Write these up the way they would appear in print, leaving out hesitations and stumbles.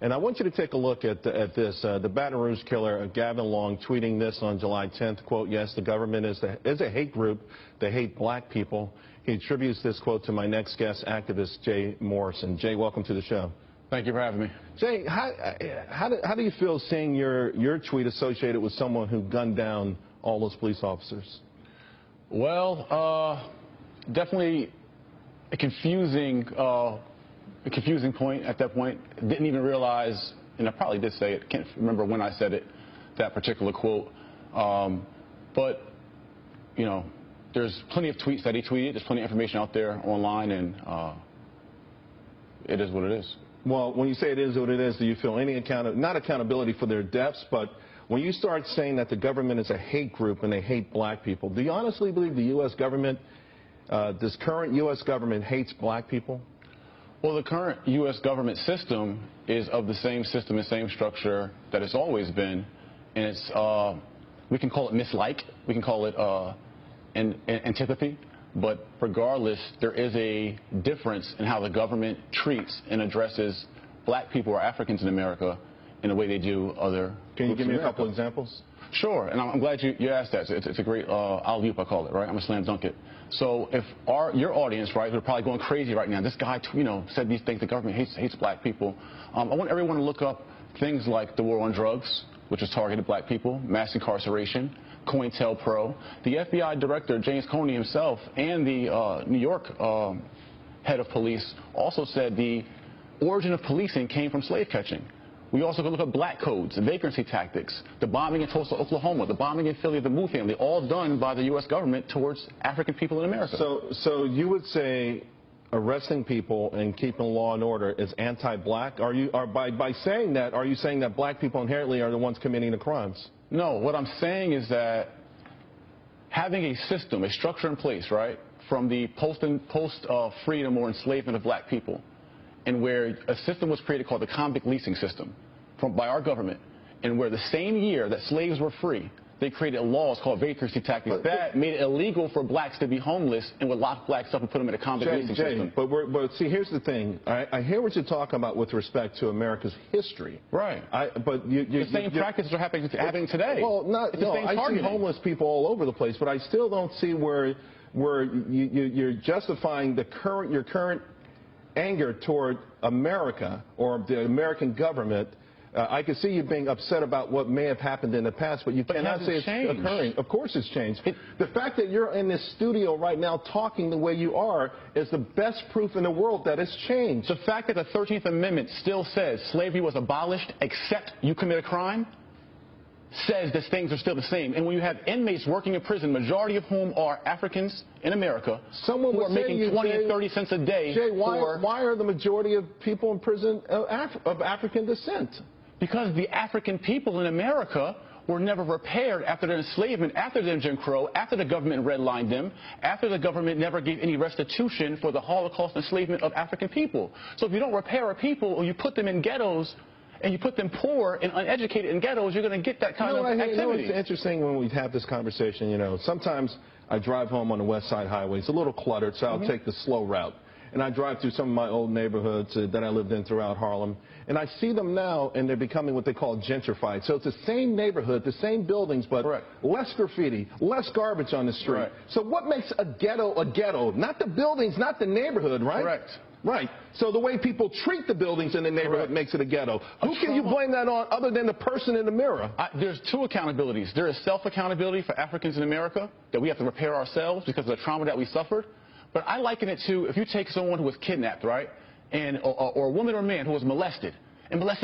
And I want you to take a look at this. The Baton Rouge killer, Gavin Long, tweeting this on July 10th, quote, "Yes, the government is a hate group. They hate black people." He attributes this quote to my next guest, activist Jay Morrison. Jay, welcome to the show. Thank you for having me. Jay, how do you feel seeing your tweet associated with someone who gunned down all those police officers? Well, definitely a confusing point at that point. Didn't even realize, and I probably did say it, can't remember when I said it, that particular quote. But, you know, there's plenty of tweets that he tweeted. There's plenty of information out there online, and it is what it is. Well, when you say it is what it is, do you feel any not accountability for their deaths, but when you start saying that the government is a hate group and they hate black people, do you honestly believe the U.S. government, this current U.S. government hates black people? Well, the current U.S. government system is of the same system and same structure that it's always been, and it's, we can call it mislike, we can call it antipathy. But regardless, there is a difference in how the government treats and addresses black people or Africans in America in the way they do other Can you give me a couple America. examples? Sure, and I'm glad you asked that. It's a great alley-oop, I call it, right? I'm a slam dunk it. So if your audience, right, who are probably going crazy right now, this guy, you know, said these things, the government hates black people. I want everyone to look up things like the war on drugs, which has targeted black people, mass incarceration, COINTELPRO. The FBI director, James Comey himself, and the New York head of police also said the origin of policing came from slave catching. We also can look at black codes, vagrancy tactics, the bombing in Tulsa, Oklahoma, the bombing in Philly of the Moo family, all done by the U.S. government towards African people in America. So you would say arresting people and keeping law and order is anti-black? By saying that, are you saying that black people inherently are the ones committing the crimes? No, what I'm saying is that having a system, a structure in place, right, from the post-freedom or enslavement of black people, and where a system was created called the convict leasing system by our government, and where the same year that slaves were free, they created laws called vagrancy tactics that made it illegal for blacks to be homeless and would lock blacks up and put them in a convict leasing system. But see, here's the thing. I hear what you're talking about with respect to America's history. Right. But the same practices are happening today. Well, I see homeless people all over the place, but I still don't see where you're justifying your current anger toward America or the American government. I can see you being upset about what may have happened in the past, but you cannot say it's occurring. Of course it's changed. The fact that you're in this studio right now talking the way you are is the best proof in the world that it's changed. The fact that the 13th Amendment still says slavery was abolished except you commit a crime says that things are still the same. And when you have inmates working in prison, majority of whom are Africans in America, who are making 20 and 30 cents a day. Jay, why are the majority of people in prison of African descent? Because the African people in America were never repaired after their enslavement, after their Jim Crow, after the government redlined them, after the government never gave any restitution for the Holocaust enslavement of African people. So if you don't repair a people or you put them in ghettos and you put them poor and uneducated in ghettos, you're going to get that kind of activity. You know, it's interesting when we have this conversation, you know, sometimes I drive home on the West Side Highway. It's a little cluttered, so I'll take the slow route. And I drive through some of my old neighborhoods that I lived in throughout Harlem. And I see them now, and they're becoming what they call gentrified. So it's the same neighborhood, the same buildings, but less graffiti, less garbage on the street. Correct. So what makes a ghetto? Not the buildings, not the neighborhood, right? Correct. Right. So the way people treat the buildings in the neighborhood makes it a ghetto. Who can you blame that on other than the person in the mirror? There's two accountabilities. There is self-accountability for Africans in America, that we have to repair ourselves because of the trauma that we suffered. But I liken it to if you take someone who was kidnapped, right, or a woman or man who was molested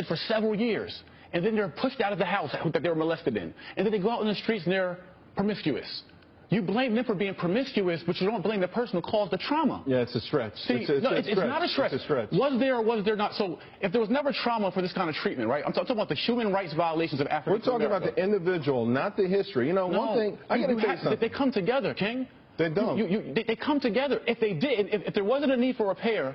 for several years, and then they're pushed out of the house that they were molested in, and then they go out in the streets and they're promiscuous. You blame them for being promiscuous, but you don't blame the person who caused the trauma. Yeah, it's a stretch. See, it's not a stretch. It's a stretch. Was there or was there not? So if there was never trauma for this kind of treatment, right? I'm talking about the human rights violations of Africans. We're talking about the individual, not the history. You know, one thing, I got to tell you something. They come together, King. They don't. They come together. If they did, if there wasn't a need for repair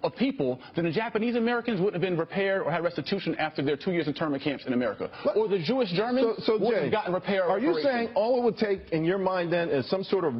of people, then the Japanese Americans wouldn't have been repaired or had restitution after their 2 years internment camps in America. Or the Jewish Germans wouldn't have gotten repair. Are you saying all it would take in your mind then is some sort of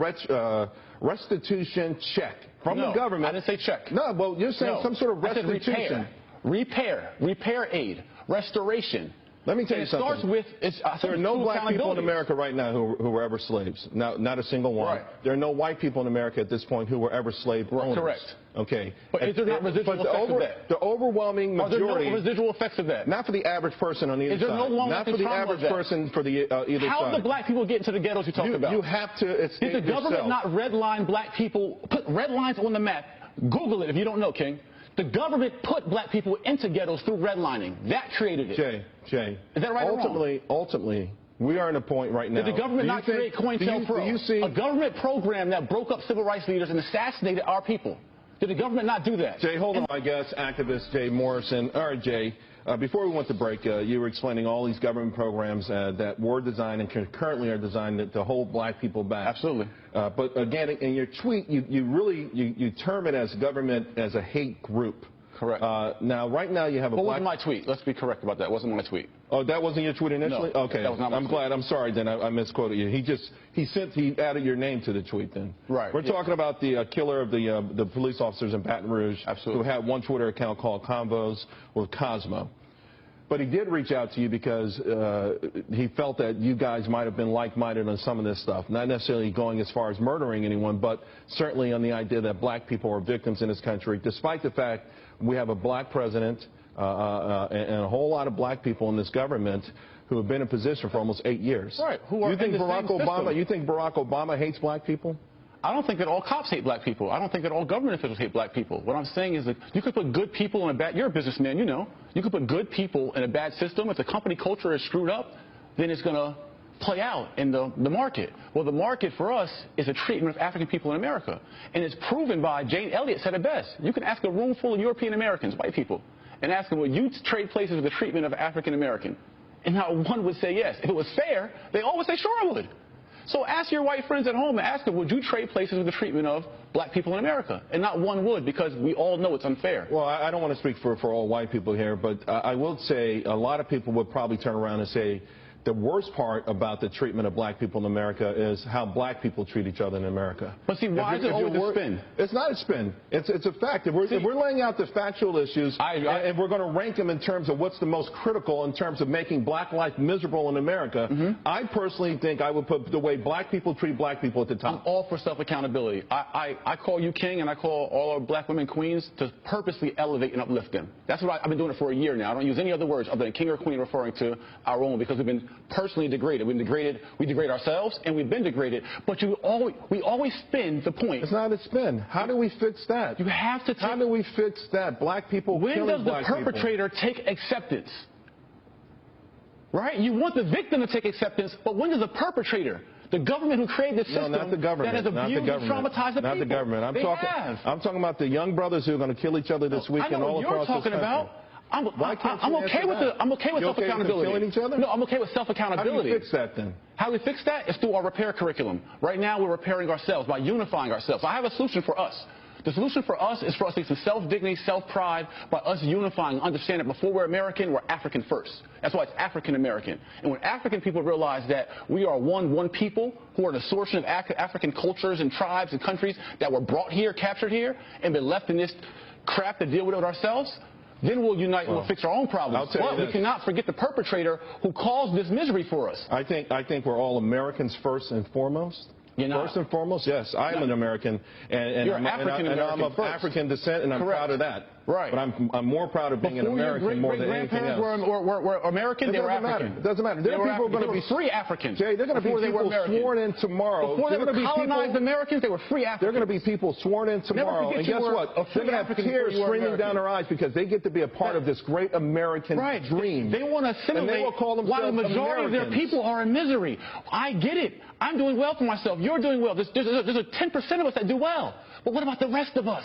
restitution check from the government? I didn't say check. No, well, you're saying some sort of restitution. repair aid, restoration. Let me tell you something. It starts with there are no black people in America right now who were ever slaves. Not a single one. Right. There are no white people in America at this point who were ever slave owners. Correct. Okay. But is there not residual effects of that? The overwhelming majority. Are there no residual effects of that? Not for the average person on either side. Is there no not for the average person for the either How side. do the black people get into the ghettos you talked about? You have to escape Did the government yourself. not redline black people, put red lines on the map? Google it if you don't know, King. The government put black people into ghettos through redlining. That created it. Jay. Is that right or wrong? Ultimately, we are in a point right now. Did the government not create COINTELPRO? A government program that broke up civil rights leaders and assassinated our people. Did the government not do that? Jay, hold on, my guest, activist Jay Morrison. All right, Jay, before we went to break, you were explaining all these government programs that were designed and currently are designed to hold black people back. Absolutely. But again, in your tweet, you term it as government as a hate group. Correct. Now, right now, you have a black... What was my tweet? Let's be correct about that. It wasn't my tweet. Oh, that wasn't your tweet initially? No, okay. That was not my I'm tweet. glad. I'm sorry, then. I misquoted you. He added your name to the tweet, then. Right. We're talking about the killer of the police officers in Baton Rouge. Absolutely. Who had one Twitter account called Convos with Cosmo. But he did reach out to you because he felt that you guys might have been like-minded on some of this stuff. Not necessarily going as far as murdering anyone, but certainly on the idea that black people are victims in this country, despite the fact we have a black president and a whole lot of black people in this government who have been in position for almost 8 years. Right. Who are you think in the Barack same Obama? system. You think Barack Obama hates black people? I don't think that all cops hate black people. I don't think that all government officials hate black people. What I'm saying is that you could put good people in a bad... You're a businessman, you know. You could put good people in a bad system. If the company culture is screwed up, then it's going to play out in the market. Well, the market for us is a treatment of African people in America. And it's proven by, Jane Elliott said it best. You can ask a room full of European Americans, white people, and ask them, would you trade places with the treatment of African American? And not one would say yes. If it was fair, they all would say, sure, I would. So ask your white friends at home and ask them, would you trade places with the treatment of black people in America? And not one would, because we all know it's unfair. Well, I don't want to speak for all white people here, but I will say a lot of people would probably turn around and say the worst part about the treatment of black people in America is how black people treat each other in America. But see, why is it always a spin? It's not a spin. It's a fact. If we're laying out the factual issues and we're going to rank them in terms of what's the most critical in terms of making black life miserable in America, I personally think I would put the way black people treat black people at the top. I'm all for self-accountability. I call you king, and I call all our black women queens to purposely elevate and uplift them. That's what I've been doing it for a year now. I don't use any other words other than king or queen referring to our own, because we've been personally degraded. We degrade ourselves, and we've been degraded. But we always spin the point. It's not a spin. How do we fix that? You have to. How do we fix that? Black people killing black people. When does the perpetrator take acceptance? Right? You want the victim to take acceptance, but when does the perpetrator? The government who created the system not the government. that has abused and traumatized the people. Not the government. I'm talking about the young brothers who are going to kill each other this weekend all across this country. I'm okay with self-accountability. Killing each other? No, I'm okay with self-accountability. How do you fix that then? How do we fix that? It's through our repair curriculum. Right now, we're repairing ourselves by unifying ourselves. I have a solution for us. The solution for us is for us to get some self-dignity, self-pride by us unifying, understanding that before we're American, we're African first. That's why it's African-American. And when African people realize that we are one people who are the source of African cultures and tribes and countries that were brought here, captured here, and been left in this crap to deal with it ourselves, then we'll unite and we'll fix our own problems. But we cannot forget the perpetrator who caused this misery for us. I think we're all Americans first and foremost. First and foremost, yes, I am an American, and I'm of African descent, and I'm proud of that. Right. But I'm more proud of being an American more than anything else. Were American, they were African. It doesn't matter. There are people going to be free Africans. Jay, they're going to be people sworn in tomorrow. Before they were colonized Americans, they were free Africans. They're going to be people sworn in tomorrow, and guess what? They're going to have tears streaming down their eyes because they get to be a part of this great American dream. They want to assimilate while the majority of their people are in misery. I get it. I'm doing well for myself. You're doing well. There's a 10% of us that do well. But what about the rest of us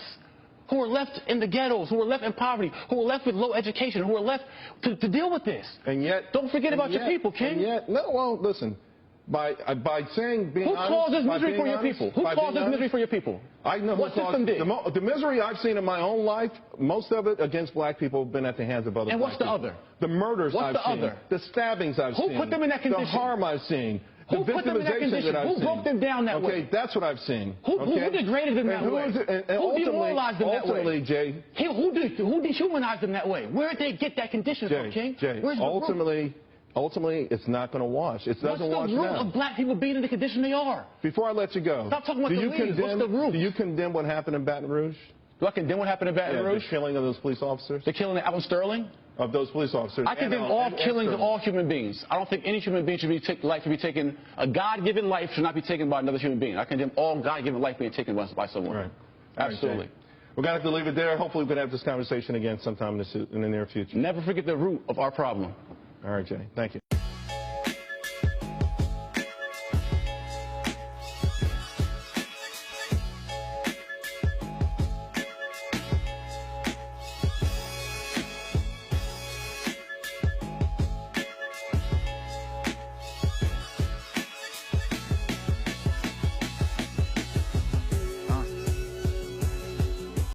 who are left in the ghettos, who are left in poverty, who are left with low education, who are left to deal with this? And yet, don't forget about your people, King. And yet, listen. By saying being honest, who caused this misery for your people? Who caused this misery for your people? I know what system did. The misery I've seen in my own life, most of it against black people, have been at the hands of other. And what's the other? The murders I've seen. The stabbings I've seen. Who put them in that condition? The harm I've seen. Who put them in that condition? Who broke them down that way? Okay, that's what I've seen. Who degraded them that way? Who demoralized them that way? Ultimately, Jay. Who dehumanized them that way? Where did they get that condition from, King? Jay, Where's ultimately, it's not going to wash. It doesn't wash now. What's the root of black people being in the condition they are? Before I let you go, stop talking about the leaves. What's the root? Do you condemn what happened in Baton Rouge? Do I condemn what happened in Baton Rouge? The killing of those police officers? The killing of Alvin Sterling? Of those police officers. I condemn all killings of all human beings. I don't think any human being should be taken. A God-given life should not be taken by another human being. I condemn all God-given life being taken by someone. Right. Absolutely. Right, we're going to have to leave it there. Hopefully we can have this conversation again sometime in the near future. Never forget the root of our problem. All right, Jay. Thank you.